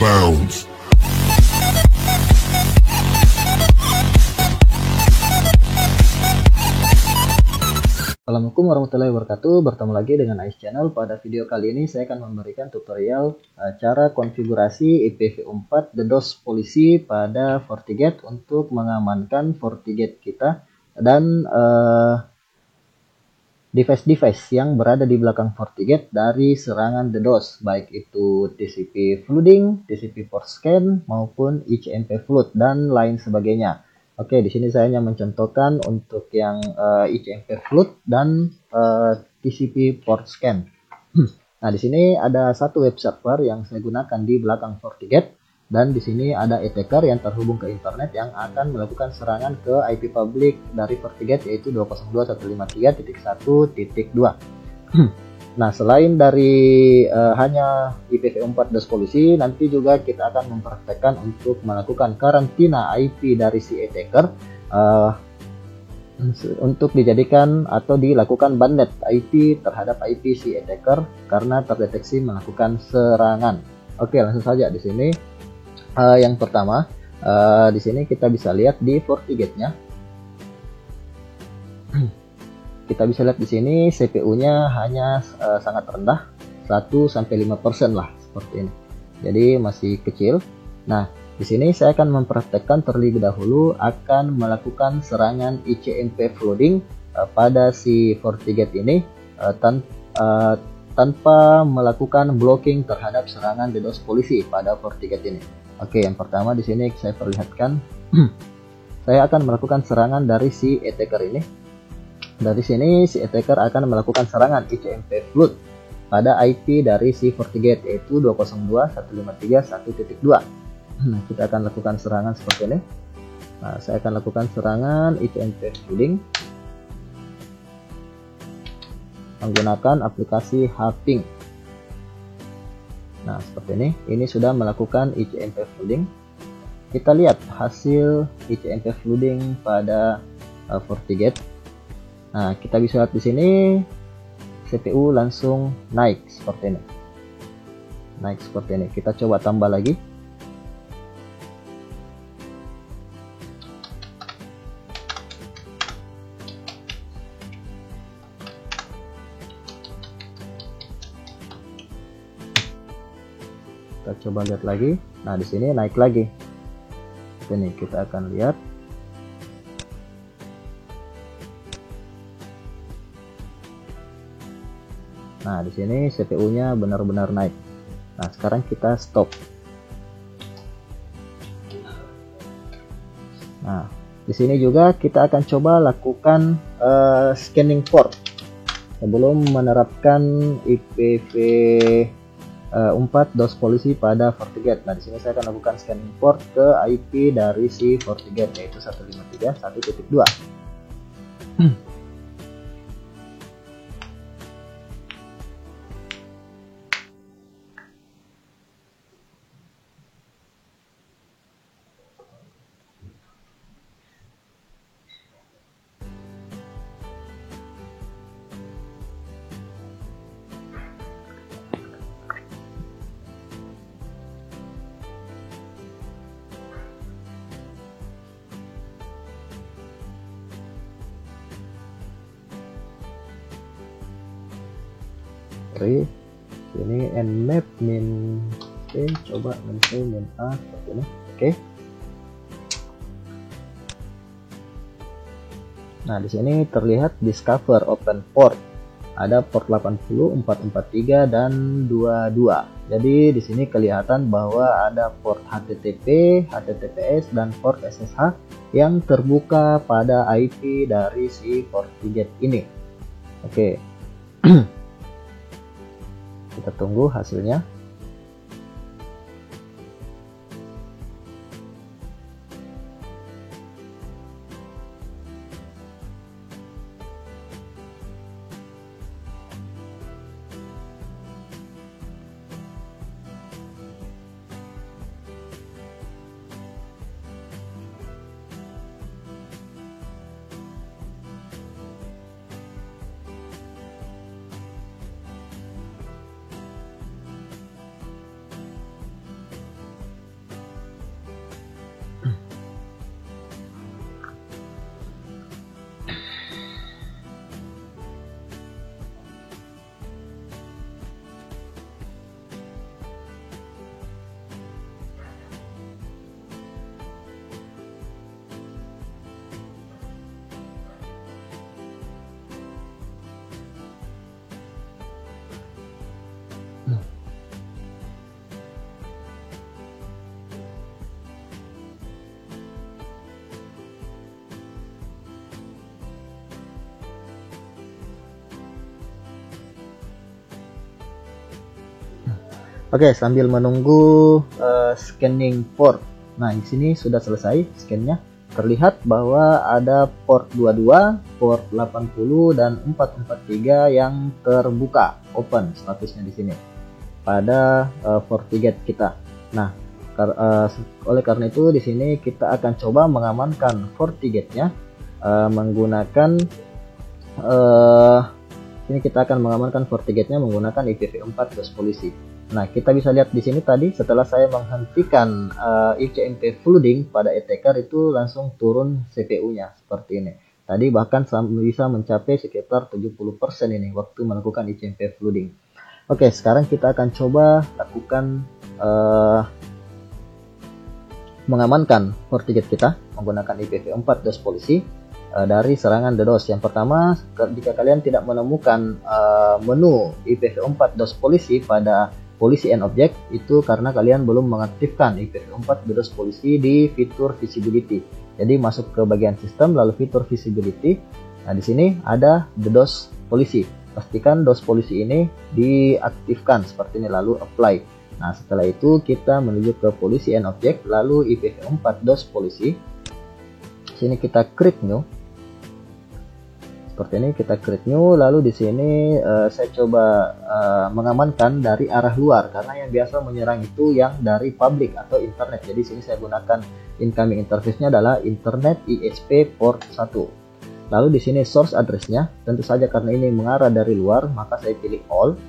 bounds. Assalamualaikum warahmatullahi wabarakatuh. Bertemu lagi dengan Ais Channel. Pada video kali ini saya akan memberikan tutorial cara konfigurasi IPv4 DDoS Policy pada FortiGate untuk mengamankan FortiGate kita dan device-device yang berada di belakang FortiGate dari serangan DDoS, baik itu TCP flooding, TCP port scan maupun ICMP flood dan lain sebagainya. Oke, di sini saya hanya mencontohkan untuk yang ICMP flood dan TCP port scan. Nah, di sini ada satu web server yang saya gunakan di belakang FortiGate dan di sini ada attacker yang terhubung ke internet yang akan melakukan serangan ke IP public dari FortiGate yaitu 202.153.1.2. Nah, selain dari hanya IPv4 DDoS Policy, nanti juga kita akan mempraktekkan untuk melakukan karantina IP dari si attacker untuk dijadikan atau dilakukan banned IP terhadap IP si attacker karena terdeteksi melakukan serangan. Oke, langsung saja di sini. Yang pertama, di sini kita bisa lihat di FortiGate-nya. Kita bisa lihat di sini CPU-nya hanya sangat rendah, 1-5% lah seperti ini. Jadi masih kecil. Nah, di sini saya akan mempraktekkan terlebih dahulu akan melakukan serangan ICMP flooding pada si FortiGate ini tanpa melakukan blocking terhadap serangan DDoS Policy pada FortiGate ini. Oke, yang pertama di sini saya perlihatkan saya akan melakukan serangan dari si attacker ini. Dari sini si attacker akan melakukan serangan ICMP flood pada IP dari si FortiGate yaitu 202.153.1.2. Nah, kita akan lakukan serangan seperti ini. Nah, saya akan lakukan serangan ICMP flooding menggunakan aplikasi Hping. Nah, seperti ini. Ini sudah melakukan ICMP flooding. Kita lihat hasil ICMP flooding pada FortiGate. Nah, kita bisa lihat di sini CPU langsung naik seperti ini. Naik seperti ini. Kita coba tambah lagi. Kita coba lihat lagi. Nah, di sini naik lagi. Ini kita akan lihat. Nah, di sini CPU-nya benar-benar naik. Nah, sekarang kita stop. Nah, di sini juga kita akan coba lakukan scanning port sebelum menerapkan IPv4 DDoS Policy pada FortiGate. Nah, di sini saya akan lakukan scanning port ke IP dari si FortiGate yaitu 153.1.2. Ini nmap min C, coba min C min A seperti ini. Oke. Nah, di sini terlihat discover open port. Ada port 80, 443 dan 22. Jadi di sini kelihatan bahwa ada port HTTP, HTTPS dan port SSH yang terbuka pada IP dari si FortiGate ini. Oke. Kita tunggu hasilnya. Oke, sambil menunggu scanning port. Nah, di sini sudah selesai scan-nya. Terlihat bahwa ada port 22, port 80 dan 443 yang terbuka, open statusnya di sini pada FortiGate kita. Nah, oleh karena itu di sini kita akan coba mengamankan FortiGate-nya menggunakan ini kita akan mengamankan FortiGate-nya menggunakan IPv4 DOS Policy. Nah, kita bisa lihat di sini tadi setelah saya menghentikan ICMP flooding pada attacker itu langsung turun CPU-nya seperti ini. Tadi bahkan bisa mencapai sekitar 70% ini waktu melakukan ICMP flooding. Oke, sekarang kita akan coba lakukan mengamankan FortiGate kita menggunakan IPv4 DOS Policy dari serangan DDoS. Yang pertama, jika kalian tidak menemukan menu IPv4 DOS Policy pada Policy and Object, itu karena kalian belum mengaktifkan IPv4 DOS Policy di fitur visibility. Jadi masuk ke bagian sistem lalu fitur visibility. Nah, di sini ada DOS Policy. Pastikan DOS Policy ini diaktifkan seperti ini lalu apply. Nah, setelah itu kita menuju ke Policy and Object lalu IPv4 DOS Policy. Sini kita create new. Seperti ini kita create new, lalu di sini saya coba mengamankan dari arah luar karena yang biasa menyerang itu yang dari public atau internet. Jadi sini saya gunakan incoming interface-nya adalah internet ISP port 1. Lalu di sini source address-nya, tentu saja karena ini mengarah dari luar maka saya pilih all.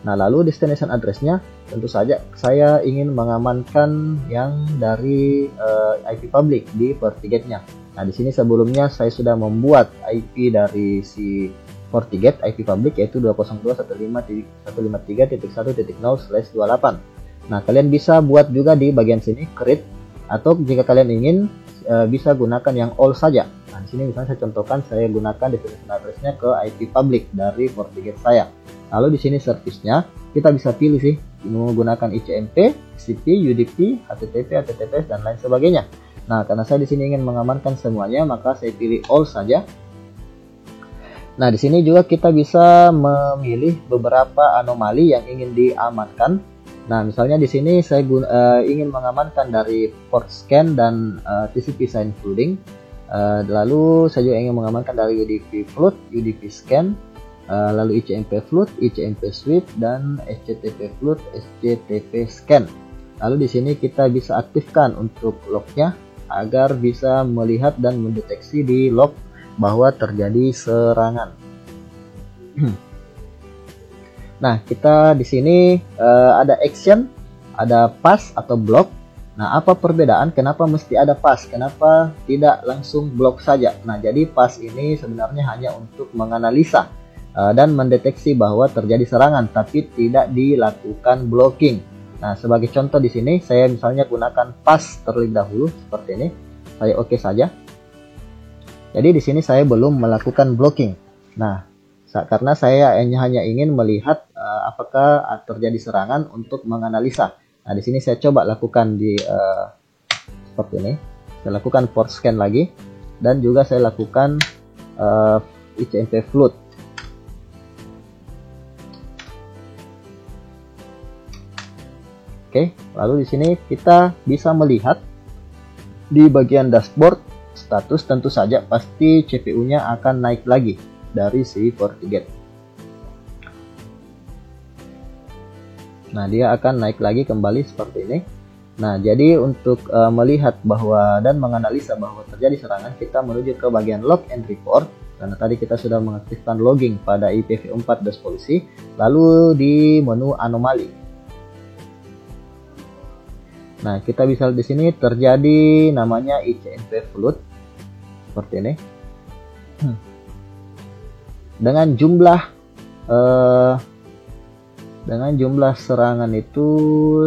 Nah, lalu destination address-nya tentu saja saya ingin mengamankan yang dari IP public di FortiGate-nya. Nah, di sini sebelumnya saya sudah membuat IP dari si FortiGate, IP public yaitu 202.153.1.0/28. Nah, kalian bisa buat juga di bagian sini create, atau jika kalian ingin bisa gunakan yang all saja. Nah, di sini misalnya saya contohkan saya gunakan destination address-nya ke IP public dari FortiGate saya. Lalu di sini service-nya kita bisa pilih sih menggunakan ICMP, TCP, UDP, HTTP, HTTPS dan lain sebagainya. Nah, karena saya di sini ingin mengamankan semuanya, maka saya pilih all saja. Nah, di sini juga kita bisa memilih beberapa anomali yang ingin diamankan. Nah, misalnya di sini saya ingin mengamankan dari port scan dan TCP sign flooding. Lalu saya juga ingin mengamankan dari UDP flood, UDP scan, lalu ICMP flood, ICMP sweep, dan HTTP flood, HTTP scan. Lalu di sini kita bisa aktifkan untuk lognya agar bisa melihat dan mendeteksi di log bahwa terjadi serangan. Nah, kita di sini ada action, ada pass atau block. Nah, apa perbedaan? Kenapa mesti ada pass? Kenapa tidak langsung block saja? Nah, jadi pass ini sebenarnya hanya untuk menganalisa dan mendeteksi bahwa terjadi serangan, tapi tidak dilakukan blocking. Nah, sebagai contoh di sini saya misalnya gunakan pass terlebih dahulu seperti ini. Saya oke saja. Jadi di sini saya belum melakukan blocking. Nah, karena saya hanya ingin melihat apakah terjadi serangan untuk menganalisa. Nah, di sini saya coba lakukan di seperti ini. Saya lakukan port scan lagi dan juga saya lakukan ICMP flood. Oke, lalu di sini kita bisa melihat di bagian dashboard status, tentu saja pasti CPU-nya akan naik lagi dari si FortiGate. Nah, dia akan naik lagi kembali seperti ini. Nah, jadi untuk melihat bahwa dan menganalisa bahwa terjadi serangan, kita menuju ke bagian log and report. Karena tadi kita sudah mengaktifkan logging pada IPv4 DOS Policy, lalu di menu anomali. Nah, kita bisa lihat di sini terjadi namanya ICMP flood seperti ini. Dengan jumlah serangan itu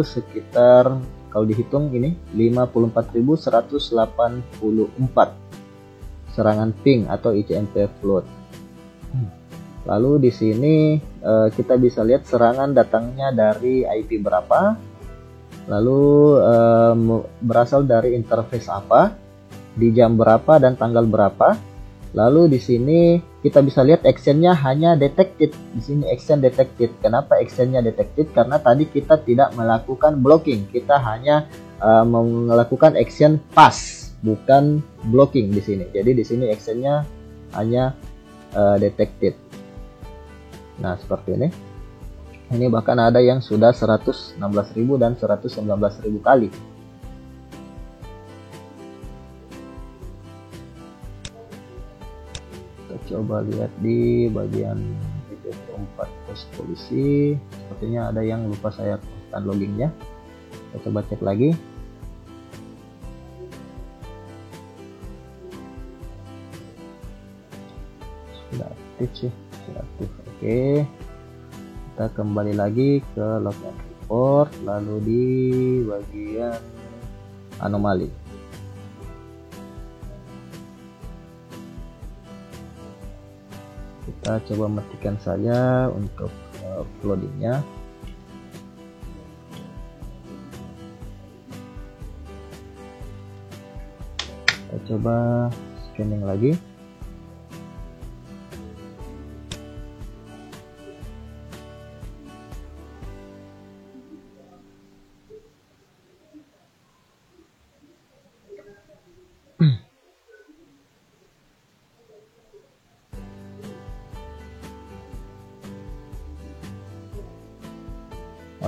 sekitar kalau dihitung ini 54.184 serangan ping atau ICMP flood. Lalu di sini kita bisa lihat serangan datangnya dari IP berapa. Lalu berasal dari interface apa, di jam berapa dan tanggal berapa. Lalu di sini kita bisa lihat actionnya hanya detected. Di sini action detected. Kenapa actionnya detected? Karena tadi kita tidak melakukan blocking, kita hanya melakukan action pass, bukan blocking di sini. Jadi di sini actionnya hanya detected. Nah, seperti ini. Ini bahkan ada yang sudah 116.000 dan 119.000 kali. Kita coba lihat di bagian IPv4 pos polisi. Sepertinya ada yang lupa saya aktifkan loggingnya. Kita coba cek lagi. Sudah aktif sih, sudah aktif. Oke. Kita kembali lagi ke log and report, lalu di bagian anomali. Kita coba matikan saja untuk uploadingnya. Kita coba scanning lagi.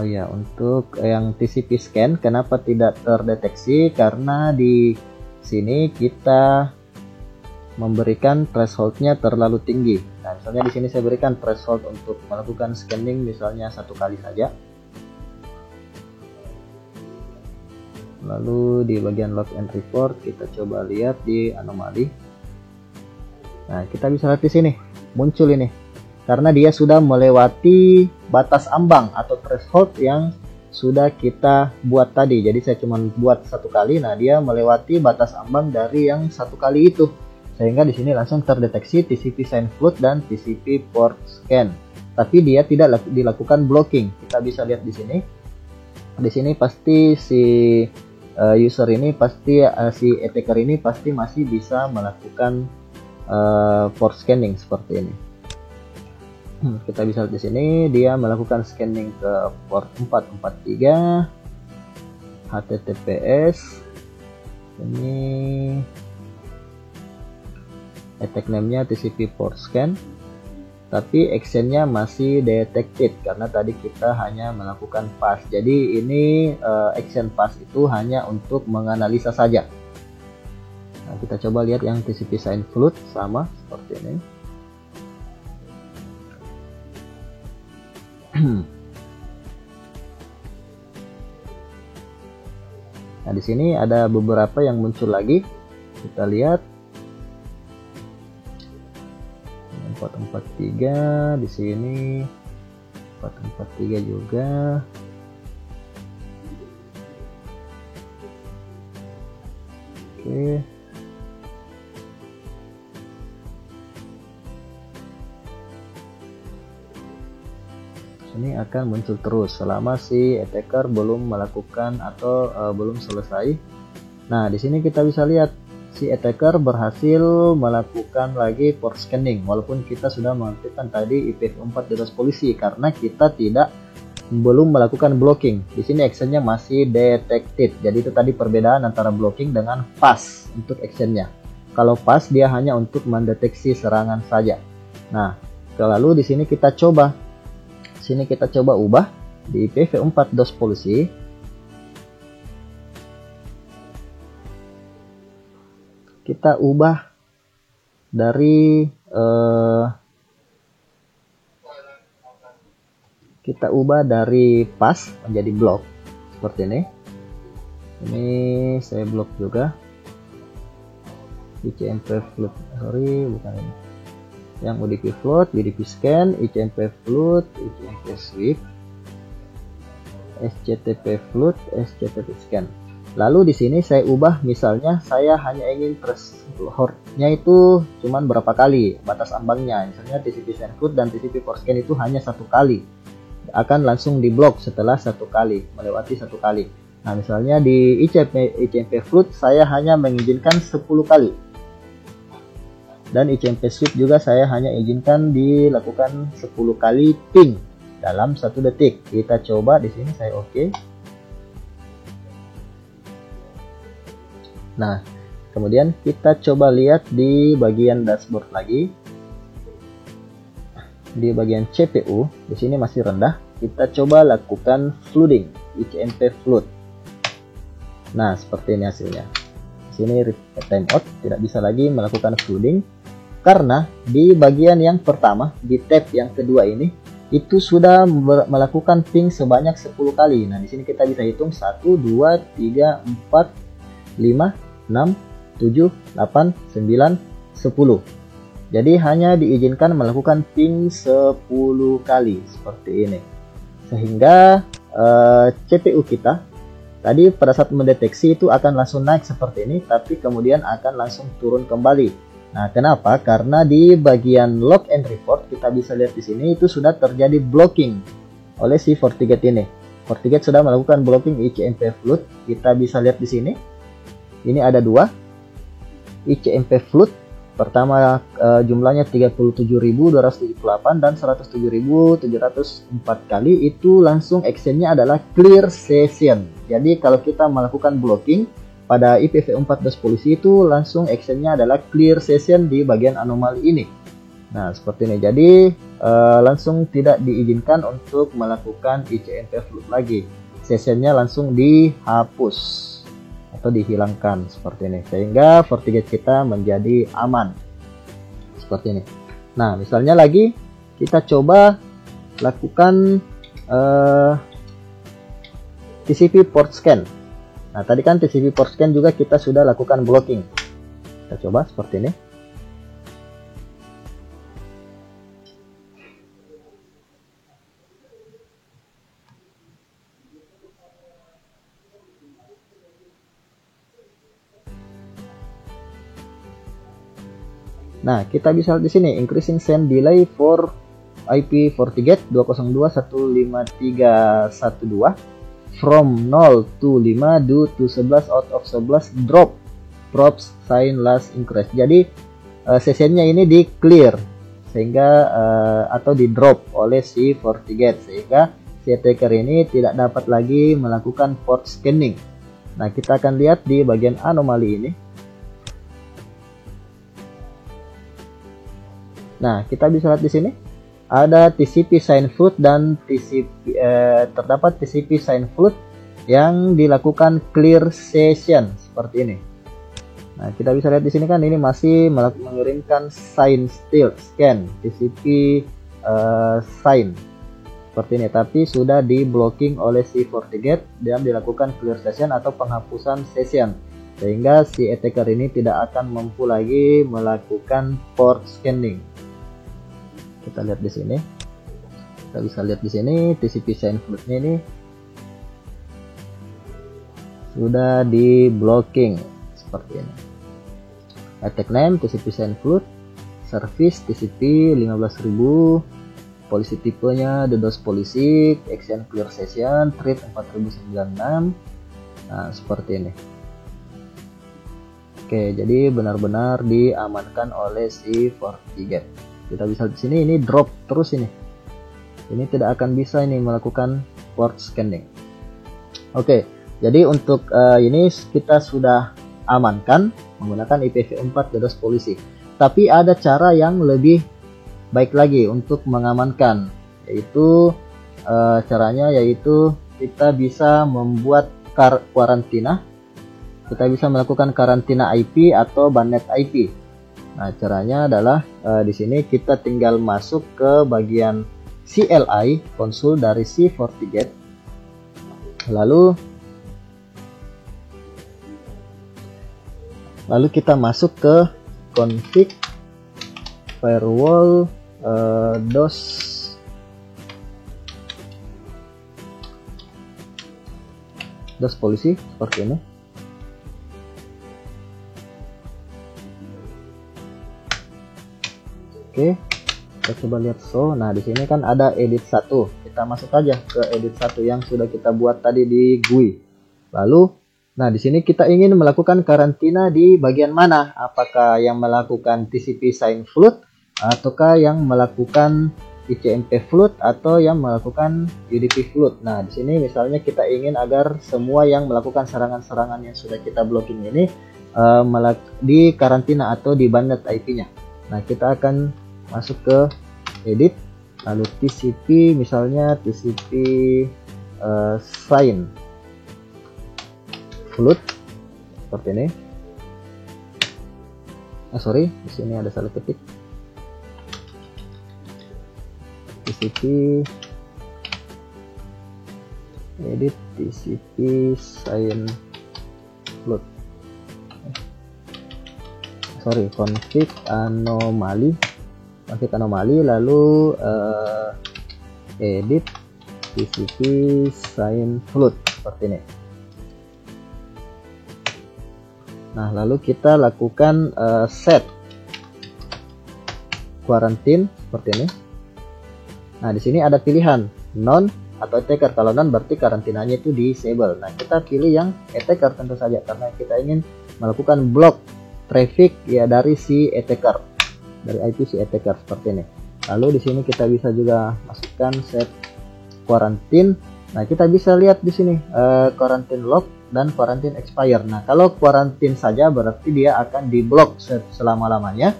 Oh ya, untuk yang TCP scan kenapa tidak terdeteksi? Karena di sini kita memberikan thresholdnya terlalu tinggi. Nah, misalnya di sini saya berikan threshold untuk melakukan scanning misalnya 1 kali saja. Lalu di bagian log and report kita coba lihat di anomali. Nah, kita bisa lihat di sini muncul ini. Karena dia sudah melewati batas ambang atau threshold yang sudah kita buat tadi. Jadi saya cuma buat 1 kali, nah dia melewati batas ambang dari yang 1 kali itu. Sehingga di sini langsung terdeteksi TCP sign flood dan TCP port scan. Tapi dia tidak dilakukan blocking. Kita bisa lihat di sini. Di sini pasti si user ini pasti si attacker ini pasti masih bisa melakukan port scanning seperti ini. Kita bisa lihat di sini dia melakukan scanning ke port 443 HTTPS. Ini attack name-nya TCP port scan, tapi actionnya masih detected karena tadi kita hanya melakukan pass. Jadi ini action pass itu hanya untuk menganalisa saja. Nah, kita coba lihat yang TCP sign flood sama seperti ini. Nah, di sini ada beberapa yang muncul lagi. Kita lihat 443 di sini, 443 juga. Oke. Ini akan muncul terus selama si attacker belum melakukan atau belum selesai. Nah, di sini kita bisa lihat si attacker berhasil melakukan lagi port scanning walaupun kita sudah mengaktifkan tadi IPv4 DDoS polisi karena kita belum melakukan blocking. Di sini actionnya masih detected. Jadi itu tadi perbedaan antara blocking dengan pass untuk actionnya. Kalau pass dia hanya untuk mendeteksi serangan saja. Nah, lalu di sini kita coba ubah di IPv4 DOS policy. Kita ubah dari pass menjadi block seperti ini. Ini saya blok juga. ICMP flood, sorry bukan ini. Yang UDP float, UDP scan, ICMP float, ICMP sweep, SCTP float, SCTP scan. Lalu di sini saya ubah, misalnya saya hanya ingin threshold-nya itu cuman berapa kali batas ambangnya. Misalnya TCP send float dan TCP port scan itu hanya 1 kali. Akan langsung diblok setelah 1 kali, melewati 1 kali. Nah, misalnya di ICMP float saya hanya mengizinkan 10 kali. Dan ICMP sweep juga saya hanya izinkan dilakukan 10 kali ping dalam 1 detik. Kita coba di sini, saya oke. Nah, kemudian kita coba lihat di bagian dashboard lagi. Di bagian CPU, di sini masih rendah. Kita coba lakukan flooding, ICMP flood. Nah, seperti ini hasilnya. Di sini timeout, tidak bisa lagi melakukan flooding karena di bagian yang pertama, di tab yang kedua ini, itu sudah melakukan ping sebanyak 10 kali. Nah, di sini kita bisa hitung 1, 2, 3, 4, 5, 6, 7, 8, 9, 10. Jadi hanya diizinkan melakukan ping 10 kali seperti ini. Sehingga CPU kita tadi pada saat mendeteksi itu akan langsung naik seperti ini, tapi kemudian akan langsung turun kembali. Nah, kenapa? Karena di bagian log and report kita bisa lihat di sini itu sudah terjadi blocking oleh si FortiGate ini. FortiGate sudah melakukan blocking ICMP flood. Kita bisa lihat di sini. Ini ada 2 ICMP flood. Pertama jumlahnya 37.278 dan 107.704 kali, itu langsung actionnya adalah clear session. Jadi kalau kita melakukan blocking pada IPv4 polisi itu langsung actionnya adalah clear session di bagian anomali ini. Nah, seperti ini. Jadi langsung tidak diizinkan untuk melakukan ICMP flood lagi. Sessionnya langsung dihapus atau dihilangkan seperti ini, sehingga FortiGate kita menjadi aman seperti ini. Nah, misalnya lagi kita coba lakukan TCP port scan. Nah, tadi kan TCP port scan juga kita sudah lakukan blocking. Kita coba seperti ini. Nah, kita bisa lihat di sini increasing send delay for IP FortiGate 202.153.12 from 0 to 5 due to 11 out of 11 drop props sign last increase. Jadi sessionnya ini di clear sehingga atau di drop oleh si FortiGate, sehingga si attacker ini tidak dapat lagi melakukan port scanning. Nah, kita akan lihat di bagian anomali ini. Nah, kita bisa lihat di sini ada TCP sign flood dan terdapat TCP sign flood yang dilakukan clear session seperti ini. Nah, kita bisa lihat di sini kan ini masih mengirimkan sign still scan TCP sign seperti ini, tapi sudah di blocking oleh si FortiGate dan dilakukan clear session atau penghapusan session, sehingga si attacker ini tidak akan mampu lagi melakukan port scanning. Kita lihat di sini. Kita bisa lihat di sini TCP sign floodnya ini sudah di blocking seperti ini. Attack name TCP sign flood, service TCP 15.000, polisi tipenya DDoS polisi, action clear session, thread 4096. Nah, seperti ini. Oke, jadi benar-benar diamankan oleh si FortiGate. Kita bisa di sini ini drop terus ini. Ini tidak akan bisa ini melakukan port scanning. Oke, jadi untuk ini kita sudah amankan menggunakan IPv4 DDoS polisi. Tapi ada cara yang lebih baik lagi untuk mengamankan, yaitu caranya yaitu kita bisa membuat karantina. Kita bisa melakukan karantina IP atau banned IP. Nah, caranya adalah di sini kita tinggal masuk ke bagian CLI konsul dari si FortiGate. Lalu kita masuk ke config firewall DOS polisi seperti ini. Oke, kita coba lihat. Nah, di sini kan ada edit 1. Kita masuk aja ke edit 1 yang sudah kita buat tadi di GUI. Lalu Nah, di sini kita ingin melakukan karantina di bagian mana? Apakah yang melakukan TCP sign flood, ataukah yang melakukan ICMP flood, atau yang melakukan UDP flood? Nah, di sini misalnya kita ingin agar semua yang melakukan serangan-serangan yang sudah kita blocking ini di karantina atau di banned IP-nya. Nah, kita akan masuk ke edit, lalu TCP, misalnya TCP sign flood seperti ini. Sorry, di sini ada salah ketik. TCP edit TCP sign flood. Sorry, config anomali, lalu edit TCP sign flood seperti ini. Nah, lalu kita lakukan set quarantine seperti ini. Nah, di sini ada pilihan non atau attacker. Kalau non berarti karantinanya itu disable. Nah, kita pilih yang attacker tentu saja karena kita ingin melakukan block traffic ya dari si attacker, dari IP si attacker seperti ini. Lalu di sini kita bisa juga masukkan set quarantine. Nah, kita bisa lihat di sini quarantine lock dan quarantine expire. Nah, kalau quarantine saja berarti dia akan diblok selama-lamanya.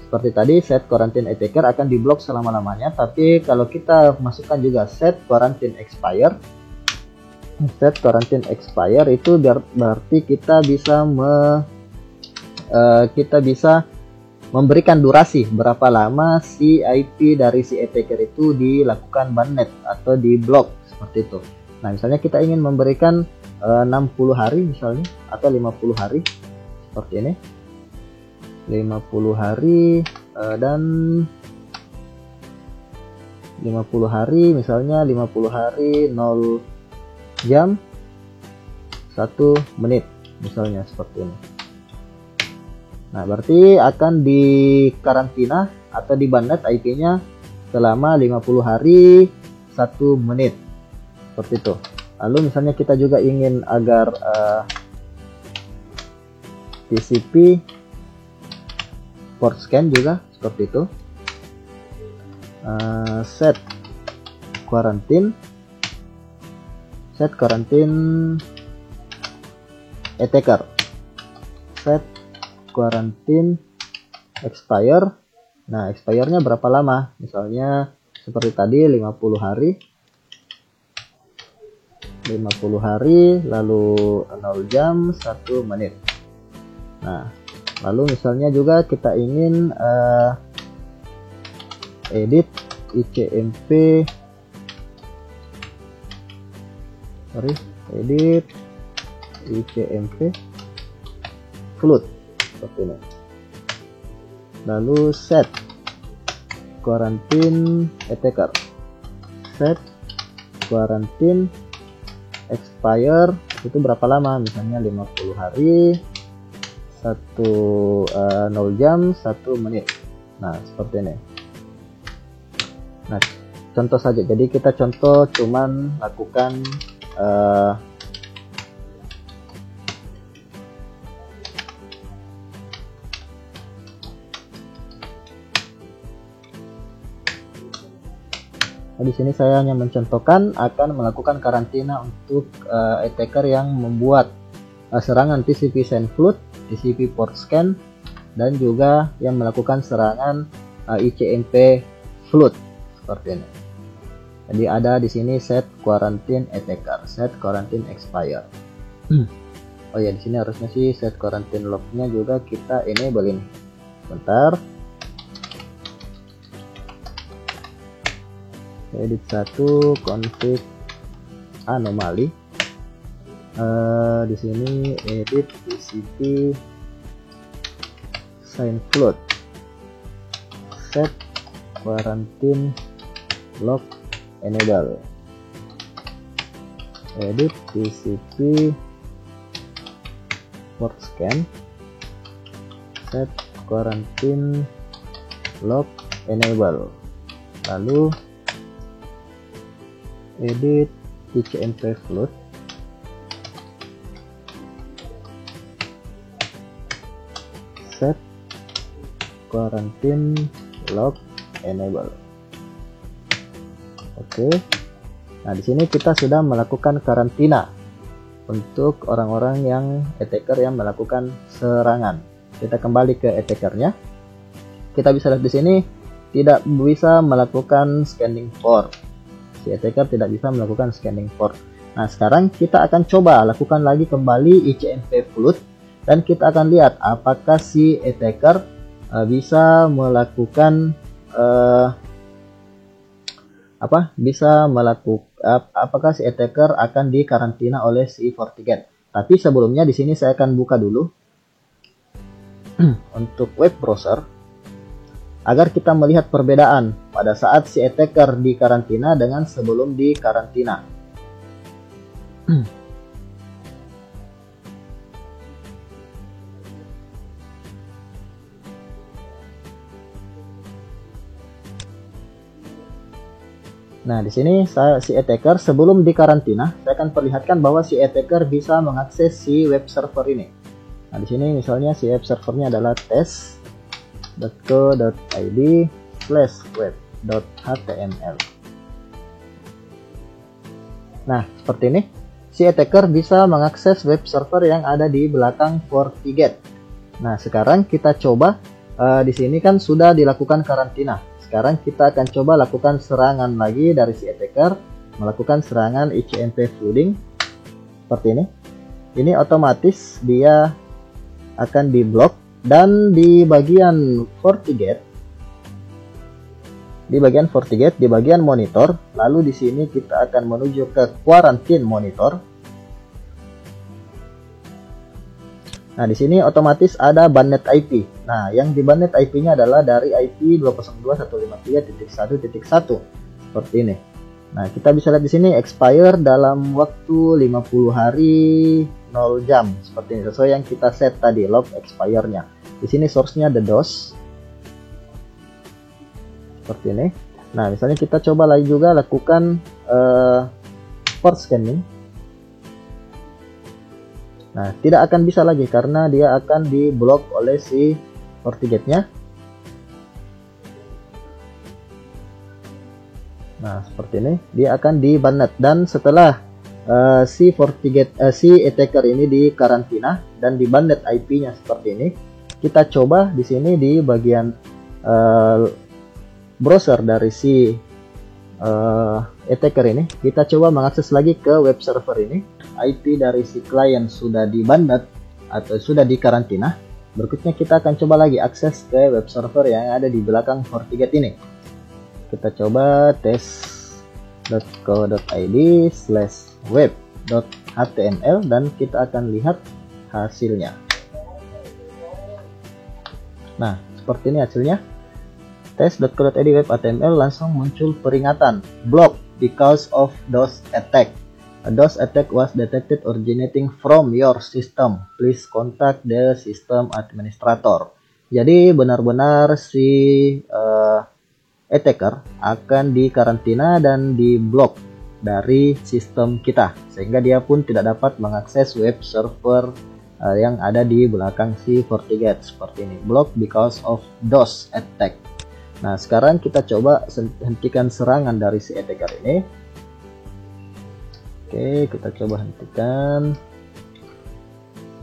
Seperti tadi set quarantine attacker akan diblok selama-lamanya. Tapi kalau kita masukkan juga set quarantine expire itu berarti kita bisa memberikan durasi berapa lama si IP dari si attacker itu dilakukan banned atau diblok seperti itu. Nah, misalnya kita ingin memberikan 60 hari misalnya atau 50 hari seperti ini, 50 hari dan 50 hari, misalnya 50 hari 0 jam 1 menit misalnya seperti ini. Nah, berarti akan dikarantina atau di banned IP-nya selama 50 hari 1 menit seperti itu. Lalu misalnya kita juga ingin agar TCP port scan juga seperti itu. Set quarantine attacker, set quarantine expire. Nah, expire-nya berapa lama? Misalnya seperti tadi 50 hari, lalu 0 jam 1 menit. Nah, lalu misalnya juga kita ingin edit ICMP flood seperti ini. Lalu set quarantine attacker, set quarantine expire itu berapa lama, misalnya 50 hari 0 jam 1 menit. Nah, seperti ini. Nah, contoh saja, jadi kita contoh cuman lakukan Nah, di sini saya hanya mencontohkan akan melakukan karantina untuk attacker yang membuat serangan TCP sign flood, TCP port scan, dan juga yang melakukan serangan ICMP flood seperti ini. Jadi ada di sini set quarantine attacker, set quarantine expire. Oh ya, di sini harusnya sih set quarantine lognya juga kita enable ini. Bentar. Edit 1 config anomali. Di sini edit TCP sign flood, set quarantine log enable, edit TCP port scan, set quarantine log enable, lalu edit ICMP flood, set quarantine log enable. Oke. Nah, di sini kita sudah melakukan karantina untuk orang-orang yang attacker yang melakukan serangan. Kita kembali ke attackernya. Kita bisa lihat di sini tidak bisa melakukan scanning port. Si attacker tidak bisa melakukan scanning port. Nah, sekarang kita akan coba lakukan lagi kembali ICMP flood dan kita akan lihat apakah si attacker bisa melakukan apakah si attacker akan dikarantina oleh si FortiGate. Tapi sebelumnya di sini saya akan buka dulu untuk web browser agar kita melihat perbedaan pada saat si attacker dikarantina dengan sebelum dikarantina. Nah, di sini si attacker sebelum dikarantina, saya akan perlihatkan bahwa si attacker bisa mengakses si web server ini. Nah, di sini misalnya si web servernya adalah test.co.id/web.html. Nah, seperti ini. Si attacker bisa mengakses web server yang ada di belakang FortiGate. Nah, sekarang kita coba di sini kan sudah dilakukan karantina. Sekarang kita akan coba lakukan serangan lagi dari si attacker, melakukan serangan ICMP flooding seperti ini. Ini otomatis dia akan diblok dan di bagian FortiGate, di bagian monitor, lalu di sini kita akan menuju ke quarantine monitor. Nah, di sini otomatis ada banned IP. Nah, yang di banned IP-nya adalah dari IP 202.153.1.1 seperti ini. Nah, kita bisa lihat di sini expire dalam waktu 50 hari 0 jam seperti ini, sesuai yang kita set tadi log expire-nya. Di sini source-nya DDoS seperti ini. Nah, misalnya kita coba lagi juga lakukan port scanning. Nah, tidak akan bisa lagi karena dia akan diblok oleh si FortiGate-nya. Nah, seperti ini, dia akan di-banned dan setelah si attacker ini dikarantina dan di-banned IP-nya seperti ini, kita coba di sini di bagian browser dari si attacker ini, kita coba mengakses lagi ke web server ini. IP dari si klien sudah di-banned atau sudah dikarantina. Berikutnya kita akan coba lagi akses ke web server yang ada di belakang FortiGate ini. Kita coba test.co.id/web.html dan kita akan lihat hasilnya. Nah, seperti ini hasilnya. Test.co.id/web.html langsung muncul peringatan block because of DOS attack. A DOS attack was detected originating from your system. Please contact the system administrator. Jadi benar-benar si attacker akan dikarantina dan diblok dari sistem kita, sehingga dia pun tidak dapat mengakses web server yang ada di belakang si FortiGate seperti ini. Block because of DOS attack. Nah, sekarang kita coba hentikan serangan dari si attacker ini. Oke, kita coba hentikan.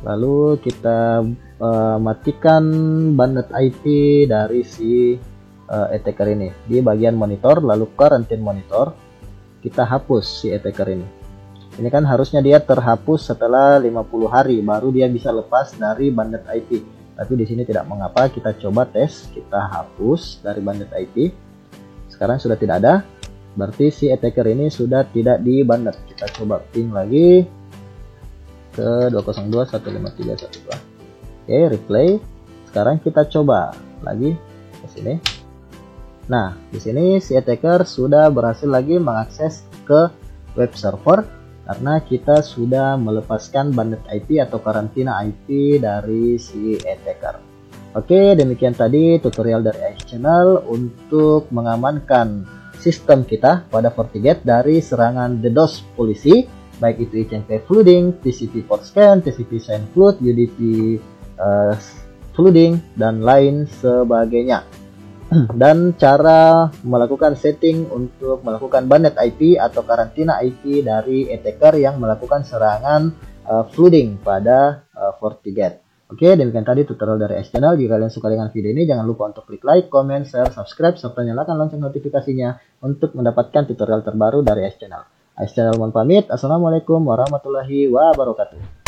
Lalu kita matikan banned IP dari si attacker ini di bagian monitor, lalu quarantine monitor. Kita hapus si attacker ini. Ini kan harusnya dia terhapus setelah 50 hari baru dia bisa lepas dari banned IP. Tapi di sini tidak mengapa, kita coba tes, kita hapus dari banned IP. Sekarang sudah tidak ada. Berarti si attacker ini sudah tidak di-banned. Kita coba ping lagi ke 202.153.1.2. Oke, replay. Sekarang kita coba lagi ke sini. Nah, di sini si attacker sudah berhasil lagi mengakses ke web server karena kita sudah melepaskan banned IP atau karantina IP dari si attacker. Oke, demikian tadi tutorial dari AIS Channel untuk mengamankan sistem kita pada FortiGate dari serangan DDoS polisi, baik itu ICMP flooding, TCP port scan, TCP sign flood, UDP flooding, dan lain sebagainya. Dan cara melakukan setting untuk melakukan banned IP atau karantina IP dari attacker yang melakukan serangan flooding pada FortiGate. Oke, demikian tadi tutorial dari S-Channel. Jika kalian suka dengan video ini, jangan lupa untuk klik like, comment, share, subscribe, serta nyalakan lonceng notifikasinya untuk mendapatkan tutorial terbaru dari S-Channel. S-Channel mohon pamit. Assalamualaikum warahmatullahi wabarakatuh.